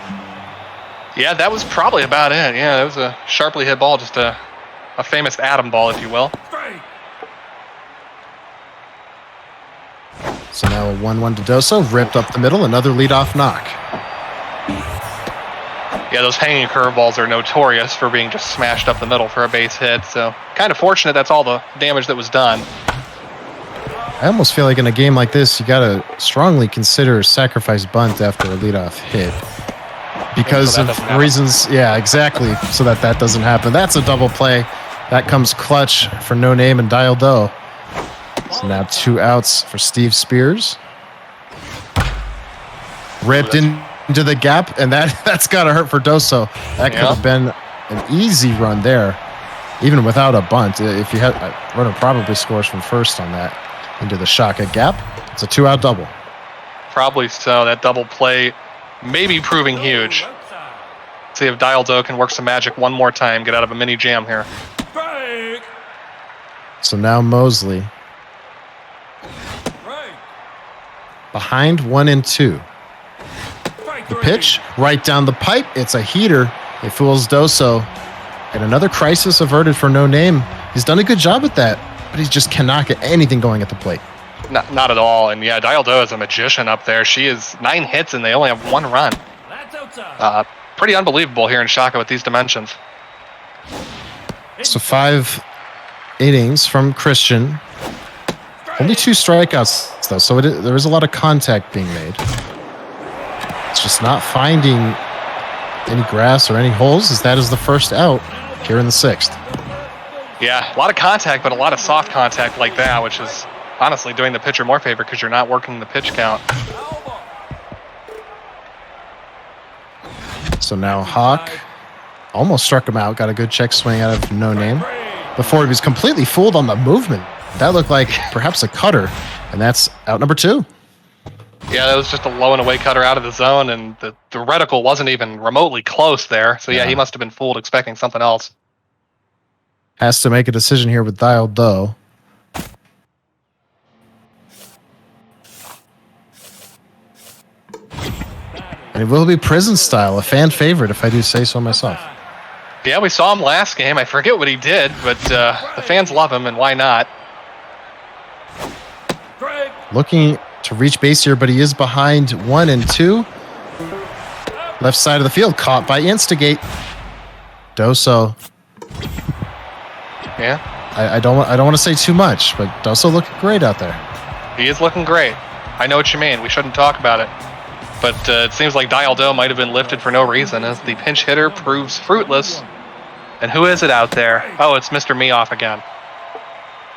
Yeah, that was probably about it. Yeah, that was a sharply hit ball, just a famous atom ball, if you will. So now a 1-1 to Doso, ripped up the middle, another leadoff knock. Yeah, those hanging curveballs are notorious for being just smashed up the middle for a base hit, so kind of fortunate that's all the damage that was done. I almost feel like in a game like this, you got to strongly consider sacrifice bunt after a leadoff hit. Because so of reasons, yeah, exactly, so that doesn't happen. That's a double play. That comes clutch for No Name and Dial Doe. So now 2 outs for Steve Spears. Ripped into the gap, and that's got to hurt for Doso. That could have been an easy run there, even without a bunt. If you had runner probably scores from first on that into the Shaka gap. It's a 2-out double. Probably so. That double play may be proving huge. See if Dial Doe can work some magic one more time, get out of a mini jam here. So now Mosley. Behind 1-2. The pitch right down the pipe. It's a heater. It fools Doso. And another crisis averted for No Name. He's done a good job at that, but he just cannot get anything going at the plate. Not at all. And yeah, Dial Doe is a magician up there. She is 9 hits and they only have 1 run. Pretty unbelievable here in Shaka with these dimensions. So 5 innings from Christian. Only 2 strikeouts, though, so there is a lot of contact being made. It's just not finding any grass or any holes, as that is the first out here in the 6th. Yeah, a lot of contact, but a lot of soft contact like that, which is honestly doing the pitcher more favor because you're not working the pitch count. So now Hawk almost struck him out, got a good check swing out of No Name before he was completely fooled on the movement. That looked like perhaps a cutter. And that's out number 2. Yeah, that was just a low and away cutter out of the zone, and the reticle wasn't even remotely close there. So yeah, he must have been fooled expecting something else. Has to make a decision here with dialed though. And it will be prison style, a fan favorite if I do say so myself. Yeah, we saw him last game. I forget what he did, but the fans love him, and why not? Looking to reach base here, but he is behind 1 and 2. Left side of the field, caught by Instigate. Doso. Yeah, I don't want to say too much, but Doso looking great out there. he is looking great. I know what you mean. We shouldn't talk about it. But it seems like Dialdo might have been lifted for no reason as the pinch hitter proves fruitless. And who is it out there? Oh, it's Mr. Meoff again.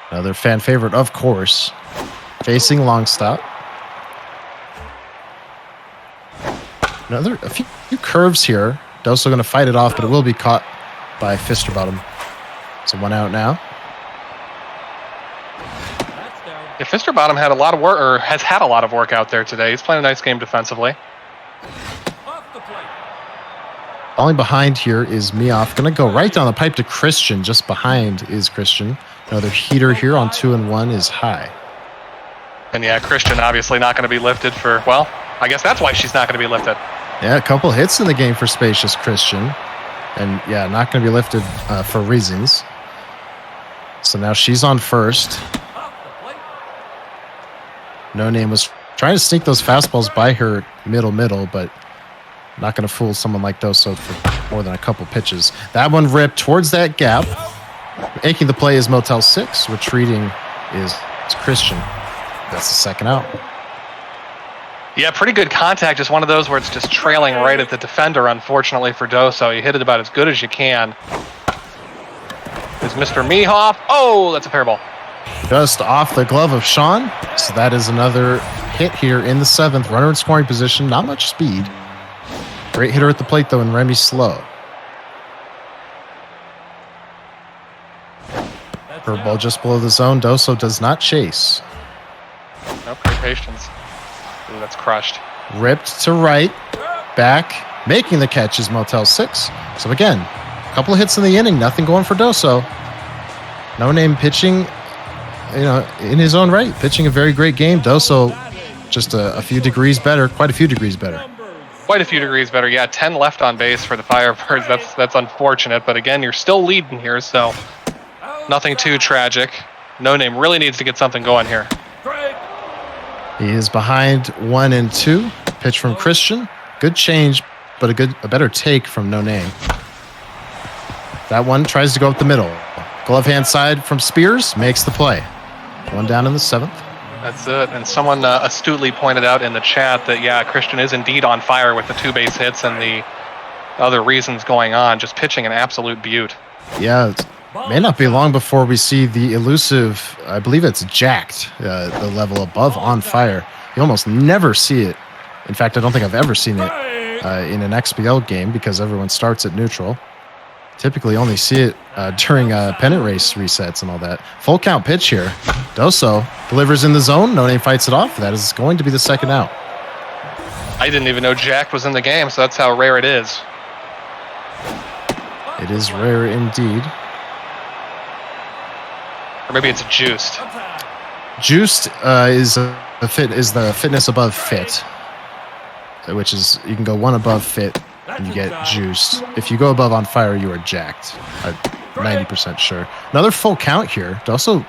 Another fan favorite, of course. Facing long stop. A few curves here. Doso going to fight it off, but it will be caught by Fisterbottom. So 1 out now. Yeah, Fisterbottom had a lot of work, or has had a lot of work out there today. He's playing a nice game defensively. Falling behind here is Meoff. Going to go right down the pipe to Christian. Just behind is Christian. Another heater here on 2 and 1 is high. And yeah, Christian obviously not going to be lifted for, well, I guess that's why she's not going to be lifted. Yeah, a couple hits in the game for Spacious Christian. And yeah, not going to be lifted for reasons. So now she's on first. No Name was trying to sneak those fastballs by her middle, but not going to fool someone like Doso for more than a couple pitches. That one ripped towards that gap. Making the play is Motel 6. Retreating is Christian. That's the second out. Yeah, pretty good contact. Just one of those where it's just trailing right at the defender, unfortunately for Doso. You hit it about as good as you can. Is Mr. Meoff. Oh, that's a fair ball. Just off the glove of Sean. So that is another hit here in the 7th. Runner in scoring position. Not much speed. Great hitter at the plate, though, and Remy slow. Curveball just below the zone. Doso does not chase. Nope, great patience. Ooh, that's crushed. Ripped to right. Back. Making the catch is Motel 6. So again, a couple of hits in the inning. Nothing going for Doso. No Name pitching, in his own right. Pitching a very great game. Doso just a few degrees better. Quite a few degrees better. Quite a few degrees better. Yeah, 10 left on base for the Firebirds. That's unfortunate. But again, you're still leading here, so nothing too tragic. No Name really needs to get something going here. He is behind 1 and 2. Pitch from Christian. Good change, but a better take from No Name. That one tries to go up the middle. Glove hand side from Spears makes the play. 1 down in the 7th. That's it. And someone astutely pointed out in the chat that, yeah, Christian is indeed on fire with the 2 base hits and the other reasons going on. Just pitching an absolute beaut. Yeah, it may not be long before we see the elusive, I believe it's Jacked, the level above on fire. You almost never see it. In fact, I don't think I've ever seen it in an XBL game because everyone starts at neutral. Typically only see it during pennant race resets and all that. Full count pitch here. Doso delivers in the zone. No Name fights it off. That is going to be the second out. I didn't even know Jack was in the game, so that's how rare it is. It is rare indeed. Or maybe it's juiced. Juiced is the fitness above fit, which is you can go 1 above fit and you get juiced. If you go above on fire, you are jacked. I'm 90% sure. Another full count here. Doso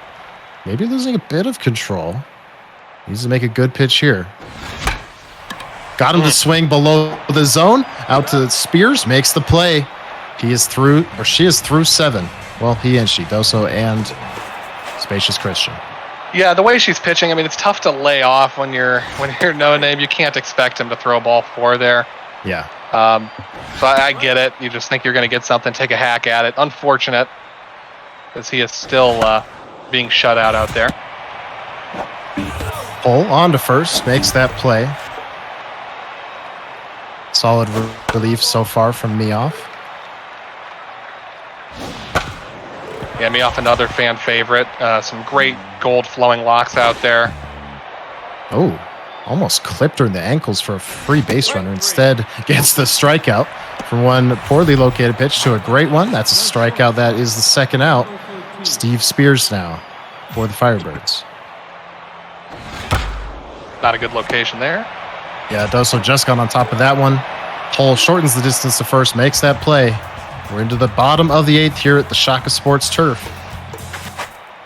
maybe losing a bit of control. Needs to make a good pitch here. Got him to swing below the zone. Out to Spears. Makes the play. He is through, or she is through 7. Well, he and she, Doso and Spacious Christian. Yeah, the way she's pitching, I mean, it's tough to lay off when you're No Name. You can't expect him to throw a ball 4 there. Yeah. So I get it. You just think you're going to get something, take a hack at it. Unfortunate, because he is still being shut out there. Pull on to first, makes that play. Solid relief so far from Meoff. Yeah, Meoff, another fan favorite. Some great gold flowing locks out there. Oh, almost clipped her in the ankles for a free base runner. Instead, gets the strikeout from one poorly located pitch to a great one. That's a strikeout. That is the second out. Steve Spears now for the Firebirds. Not a good location there. Yeah, Doso just got on top of that one. Hole shortens the distance to first, makes that play. We're into the bottom of the 8th here at the Shaka Sports turf.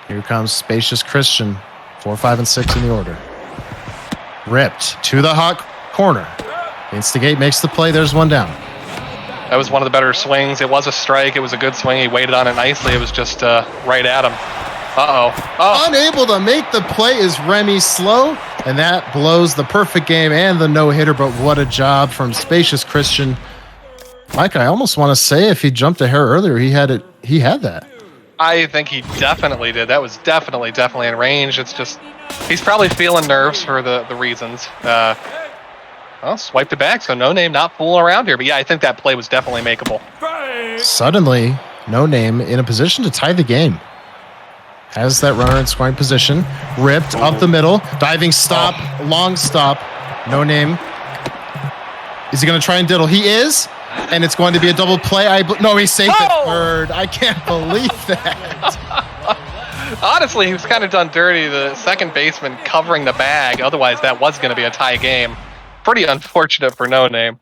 Here comes Spacious Christian, 4, 5, and 6 in the order. Ripped to the hot corner. Instigate makes the play. There's one down. That was one of the better swings. It was a strike. It was a good swing. He waited on it nicely. It was just right at him. Oh. Unable to make the play is Remy Slow, and that blows the perfect game and the no-hitter, but what a job from Spacious Christian. Mike, I almost want to say if he jumped a hair earlier, he had that. I think he definitely did. That was definitely in range. It's just, he's probably feeling nerves for the reasons. Swiped it back, so No Name not fooling around here. But yeah, I think that play was definitely makeable. Suddenly, No Name in a position to tie the game. Has that runner in scoring position. Ripped up the middle. Diving stop. Long stop. No Name. Is he going to try and diddle? He is. And it's going to be a double play. No, he saved it third. I can't believe that. Honestly, he was kind of done dirty. The second baseman covering the bag. Otherwise, that was going to be a tie game. Pretty unfortunate for No Name.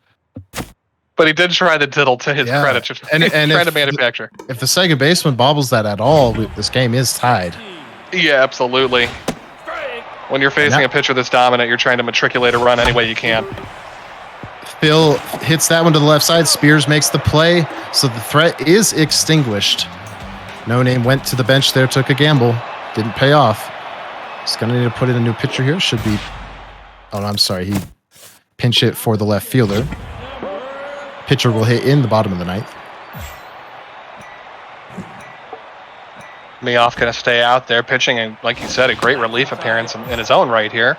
But he did try the diddle to his credit. And trying to manufacture. If the second baseman bobbles that at all, this game is tied. Yeah, absolutely. When you're facing a pitcher that's dominant, you're trying to matriculate a run any way you can. Phil hits that one to the left side. Spears makes the play, so the threat is extinguished. No Name went to the bench there, took a gamble. Didn't pay off. He's going to need to put in a new pitcher here. Should be... Oh, no, I'm sorry. He pinch hit for the left fielder. Pitcher will hit in the bottom of the 9th. Meoff going to stay out there pitching, and like you said, a great relief appearance in his own right here.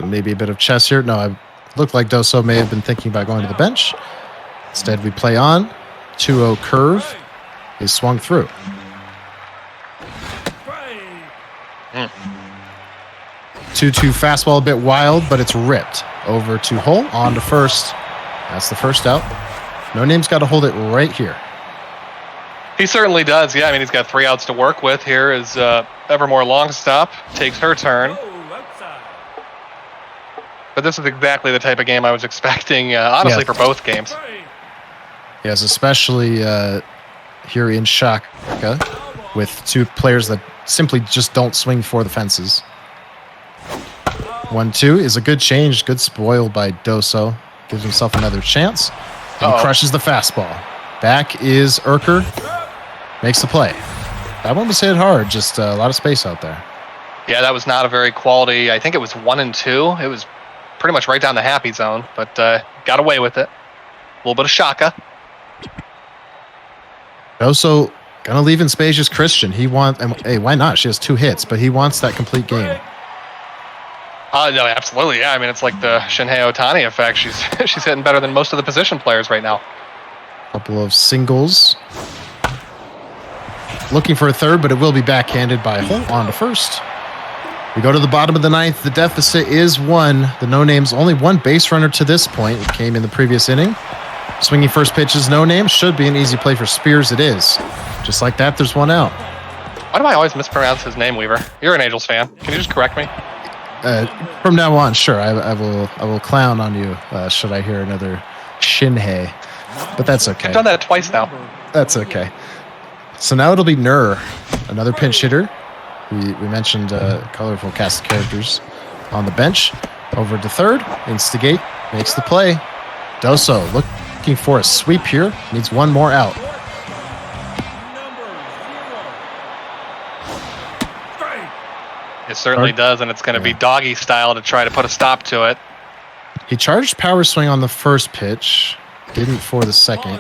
Maybe a bit of chess here. No, I looked like Doso may have been thinking about going to the bench. Instead, we play on. 2-0 curve is swung through. 2-2 fastball, a bit wild, but it's ripped over to Hole, on to first. That's the first out. No Name's got to hold it right here. He certainly does. Yeah, I mean, he's got 3 outs to work with here as Evermore Longstop takes her turn. But this is exactly the type of game I was expecting, honestly, for both games. Yes, especially here in Shaka with 2 players that simply just don't swing for the fences. 1-2 is a good change, good spoil by Doso. Gives himself another chance. And he crushes the fastball. Back is Urker. Makes the play. That one was hit hard, just a lot of space out there. Yeah, that was not a very quality. I think it was 1-2. It was pretty much right down the happy zone, but got away with it. A little bit of Shaka. Doso gonna leave in Spacious Christian. He wants, hey, why not? She has 2 hits, but he wants that complete game. No, absolutely. Yeah, I mean, it's like the Shinhei Ohtani effect. She's hitting better than most of the position players right now. Couple of singles. Looking for a third, but it will be backhanded by Holt on to first. We go to the bottom of the 9th. The deficit is 1. The No Name's only 1 base runner to this point. It came in the previous inning. Swinging first pitch is No Name. Should be an easy play for Spears. It is. Just like that, there's 1 out. Why do I always mispronounce his name, Weaver? You're an Angels fan. Can you just correct me? From now on, sure. I will clown on you should I hear another Shinhei. But that's okay. I've done that twice now. That's okay. So now it'll be Nur, another pinch hitter. We mentioned colorful cast of characters on the bench. Over to third. Instigate. Makes the play. Doso looking for a sweep here. Needs 1 more out. It certainly does, and it's going to be doggy style to try to put a stop to it. He charged power swing on the first pitch. Didn't for the second.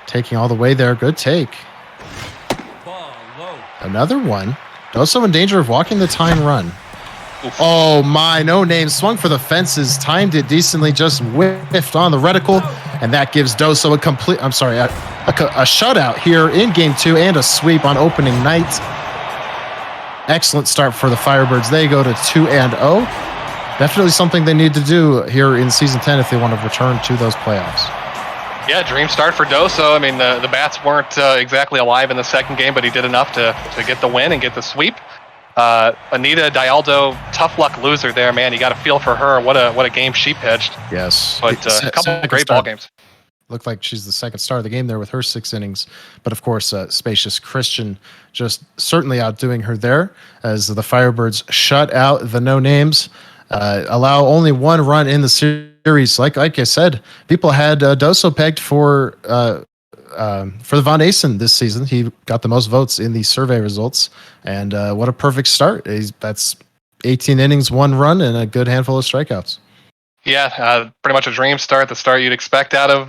Taking all the way there. Good take. Another one. Doso in danger of walking the tying run. Oof. Oh my, No Name swung for the fences. Timed it decently. Just whiffed on the reticle. And that gives Doso a shutout here in game 2 and a sweep on opening night. excellent start for the Firebirds. They go to 2-0. Definitely something they need to do here in Season 10 if they want to return to those playoffs. Yeah, dream start for Doso. I mean, the Bats weren't exactly alive in the second game, but he did enough to get the win and get the sweep. Anita Dialdo, tough luck loser there, man. You got to feel for her. What a game she pitched. Yes. But a couple of great ball games. Looked like she's the second star of the game there with her 6 innings. But of course, Spacious Christian just certainly outdoing her there as the Firebirds shut out the no-names, allow only 1 run in the series. Like I said, people had Doso pegged for the Von Asen this season. He got the most votes in the survey results. And what a perfect start. That's 18 innings, 1 run, and a good handful of strikeouts. Yeah, pretty much a dream start, the start you'd expect out of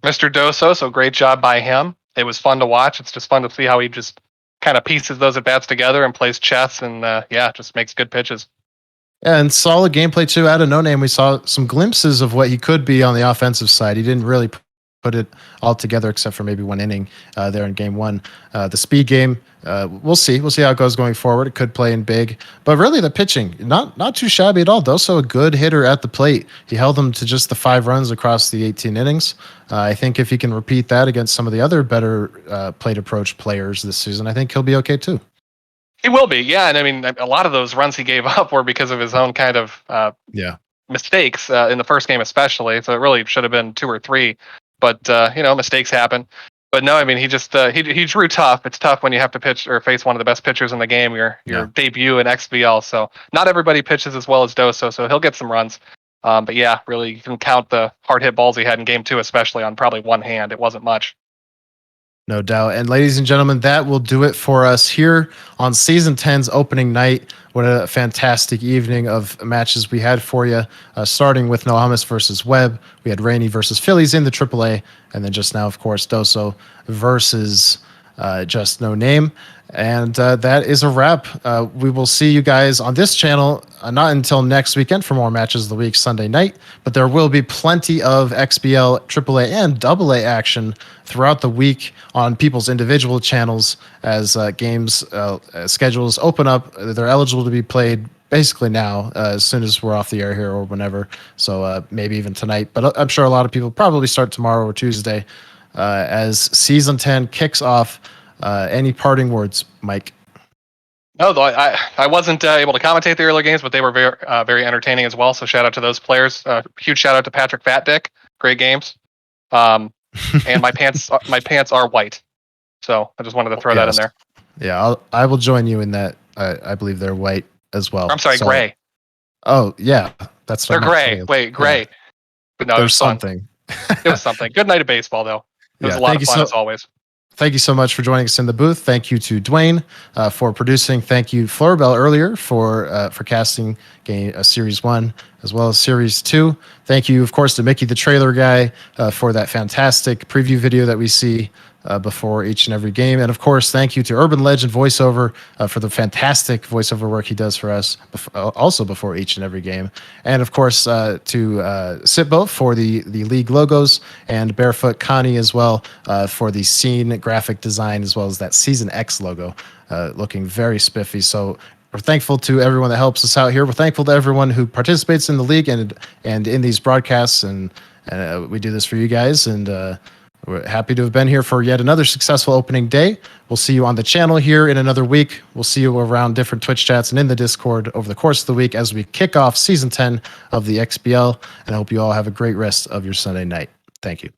Mr. Doso, so great job by him. It was fun to watch. It's just fun to see how he just kind of pieces those at-bats together and plays chess, and just makes good pitches. And solid gameplay, too, out of No Name. We saw some glimpses of what he could be on the offensive side. He didn't really put it all together except for maybe 1 inning there in game 1. The speed game, we'll see. We'll see how it goes going forward. It could play in big. But really the pitching, not too shabby at all. Doso, a good hitter at the plate. He held them to just the 5 runs across the 18 innings. I think if he can repeat that against some of the other better plate approach players this season, I think he'll be okay too. He will be, yeah. And I mean, a lot of those runs he gave up were because of his own kind of mistakes in the first game especially. So it really should have been 2 or 3. But mistakes happen. But no, I mean, he just he drew tough. It's tough when you have to pitch or face one of the best pitchers in the game, your debut in XBL. So not everybody pitches as well as Doso, so he'll get some runs. But yeah, really, you can count the hard hit balls he had in game 2, especially on probably 1 hand. It wasn't much. No doubt. And ladies and gentlemen, that will do it for us here on Season 10's opening night. What a fantastic evening of matches we had for you, starting with Nohamis versus Webb. We had Rainey versus Phillies in the AAA, and then just now, of course, Doso versus Just No Name. And that is a wrap. We will see you guys on this channel not until next weekend for more matches of the week, Sunday night. But there will be plenty of XBL, AAA, and AA action throughout the week on people's individual channels as games schedules open up. They're eligible to be played basically now, as soon as we're off the air here or whenever. So maybe even tonight. But I'm sure a lot of people probably start tomorrow or Tuesday as Season 10 kicks off. Any parting words, Mike? No, though I wasn't able to commentate the earlier games, but they were very entertaining as well. So shout out to those players. Huge shout out to Patrick Fatdick. Great games. And my pants are white. So I just wanted to throw that in there. Yeah, I will join you in that. I believe they're white as well. I'm sorry, gray. Oh yeah, that's they're gray. Wait, gray. Yeah. But no, there's something. It was something. Good night of baseball, though. It was a lot of fun as always. Thank you so much for joining us in the booth. Thank you to Dwayne for producing. Thank you, Florbell, earlier for casting Series 1 as well as Series 2. Thank you, of course, to Mickey, the trailer guy, for that fantastic preview video that we see before each and every game. And, of course, thank you to Urban Legend Voiceover for the fantastic voiceover work he does for us also before each and every game. And, of course, to Sitbo for the league logos, and Barefoot Connie as well for the scene graphic design, as well as that Season X logo looking very spiffy. So we're thankful to everyone that helps us out here. We're thankful to everyone who participates in the league and in these broadcasts. And we do this for you guys. And we're happy to have been here for yet another successful opening day. We'll see you on the channel here in another week. We'll see you around different Twitch chats and in the Discord over the course of the week as we kick off Season 10 of the XBL. And I hope you all have a great rest of your Sunday night. Thank you.